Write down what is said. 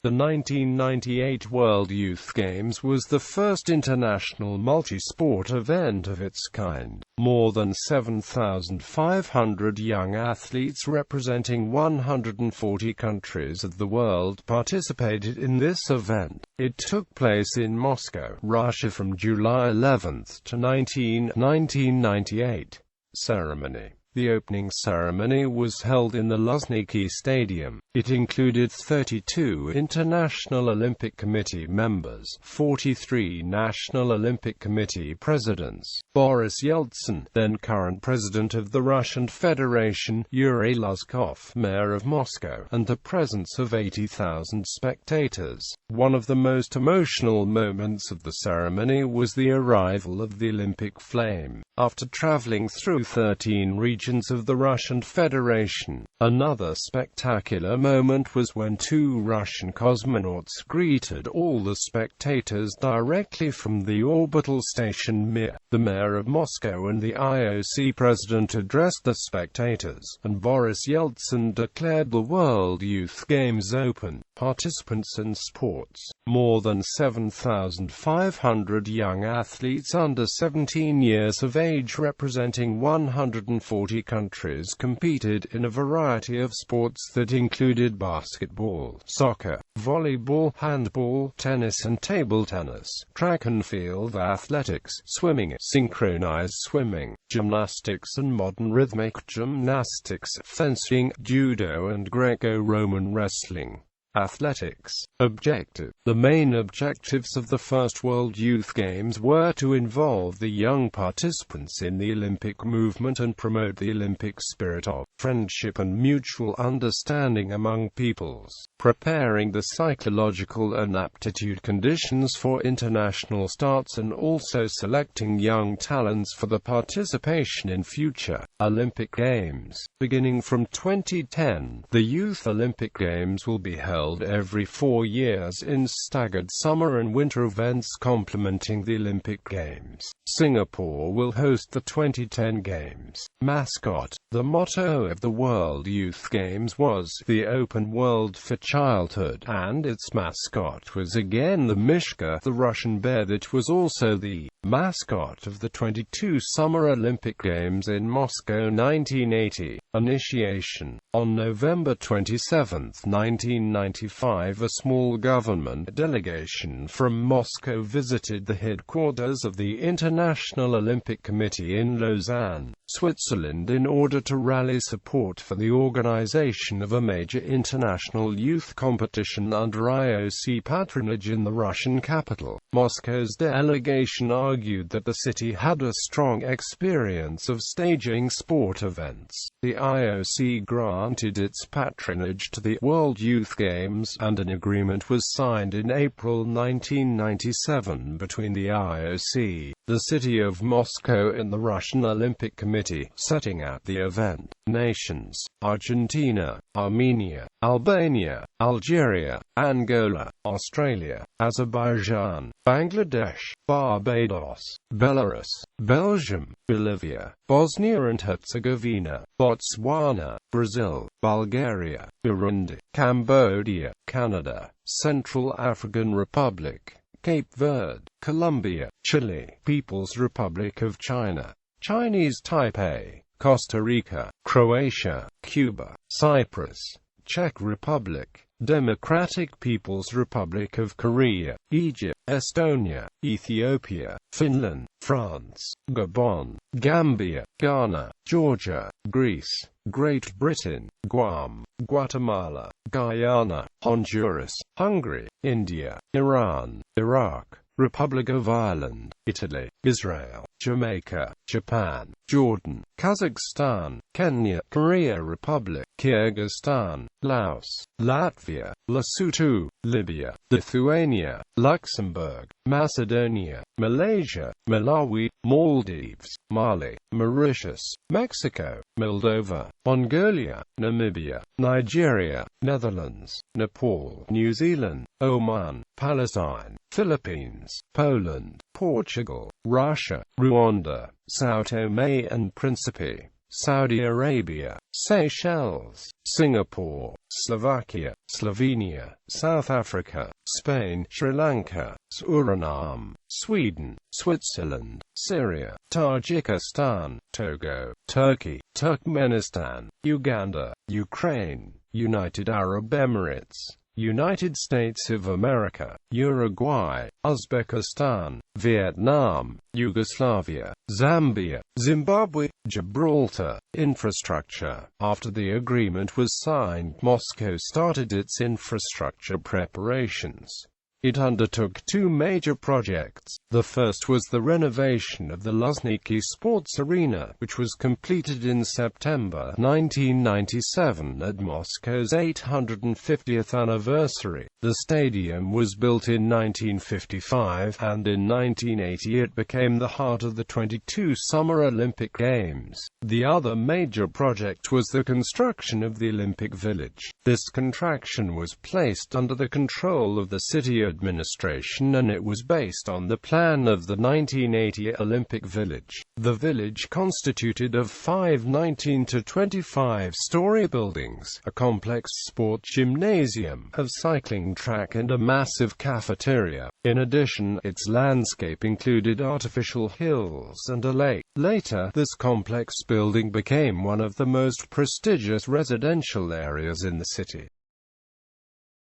The 1998 World Youth Games was the first international multi-sport event of its kind. More than 7,500 young athletes representing 140 countries of the world participated in this event. It took place in Moscow, Russia from July 11 to 1998. Ceremony. The opening ceremony was held in the Luzhniki Stadium. It included 32 International Olympic Committee members, 43 National Olympic Committee presidents, Boris Yeltsin, then current president of the Russian Federation, Yuri Luzkov, mayor of Moscow, and the presence of 80,000 spectators. One of the most emotional moments of the ceremony was the arrival of the Olympic flame. After traveling through 13 regions of the Russian Federation, another spectacular moment was when two Russian cosmonauts greeted all the spectators directly from the orbital station Mir. The mayor of Moscow and the IOC president addressed the spectators, and Boris Yeltsin declared the World Youth Games open. Participants in sports. More than 7,500 young athletes under 17 years of age representing 140 countries competed in a variety of sports that included basketball, soccer, volleyball, handball, tennis and table tennis, track and field athletics, swimming, synchronized swimming, gymnastics and modern rhythmic gymnastics, fencing, judo and Greco-Roman wrestling. Athletics. Objective. The main objectives of the first World Youth Games were to involve the young participants in the Olympic movement and promote the Olympic spirit of friendship and mutual understanding among peoples, preparing the psychological and aptitude conditions for international starts and also selecting young talents for the participation in future Olympic Games. Beginning from 2010, the Youth Olympic Games will be held every 4 years in staggered summer and winter events complementing the Olympic Games. Singapore will host the 2010 Games. Mascot. The motto of the World Youth Games was "The Open World for Childhood," and its mascot was again the Mishka, the Russian bear that was also the mascot of the 22 Summer Olympic Games in Moscow 1980. Initiation. On November 27, 1995, a small government delegation from Moscow visited the headquarters of the International Olympic Committee in Lausanne, Switzerland in order to rally support for the organization of a major international youth competition under IOC patronage in the Russian capital. Moscow's delegation argued that the city had a strong experience of staging sport events. The IOC granted its patronage to the World Youth Games, and an agreement was signed in April 1997 between the IOC, the city of Moscow and the Russian Olympic Committee, setting out the event. Nations: Argentina, Armenia, Albania, Algeria, Angola, Australia, Azerbaijan, Bangladesh, Barbados, Belarus, Belgium, Bolivia, Bosnia and Herzegovina, Botswana, Brazil, Bulgaria, Burundi, Cambodia, Canada, Central African Republic, Cape Verde, Colombia, Chile, People's Republic of China, Chinese Taipei, Costa Rica, Croatia, Cuba, Cyprus, Czech Republic, Democratic People's Republic of Korea, Egypt, Estonia, Ethiopia, Finland, France, Gabon, Gambia, Ghana, Georgia, Greece, Great Britain, Guam, Guatemala, Guyana, Honduras, Hungary, India, Iran, Iraq, Republic of Ireland, Italy, Israel, Jamaica, Japan, Jordan, Kazakhstan, Kenya, Korea Republic, Kyrgyzstan, Laos, Latvia, Lesotho, Libya, Lithuania, Luxembourg, Macedonia, Malaysia, Malawi, Maldives, Mali, Mauritius, Mexico, Moldova, Mongolia, Namibia, Nigeria, Netherlands, Nepal, New Zealand, Oman, Palestine, Philippines, Poland, Portugal, Russia, Rwanda, São Tomé and Príncipe, Saudi Arabia, Seychelles, Singapore, Slovakia, Slovenia, South Africa, Spain, Sri Lanka, Suriname, Sweden, Switzerland, Syria, Tajikistan, Togo, Turkey, Turkmenistan, Uganda, Ukraine, United Arab Emirates, United States of America, Uruguay, Uzbekistan, Vietnam, Yugoslavia, Zambia, Zimbabwe, Gibraltar. Infrastructure. After the agreement was signed, Moscow started its infrastructure preparations. It undertook two major projects. The first was the renovation of the Luzhniki Sports Arena, which was completed in September 1997 at Moscow's 850th anniversary. The stadium was built in 1955, and in 1980 it became the heart of the 22 Summer Olympic Games. The other major project was the construction of the Olympic Village. This contraction was placed under the control of the city administration, and it was based on the plan of the 1980 Olympic Village. The village constituted of 5 19 to 25-story buildings, a complex sport gymnasium, a cycling track and a massive cafeteria. In addition, its landscape included artificial hills and a lake. Later, this complex building became one of the most prestigious residential areas in the city.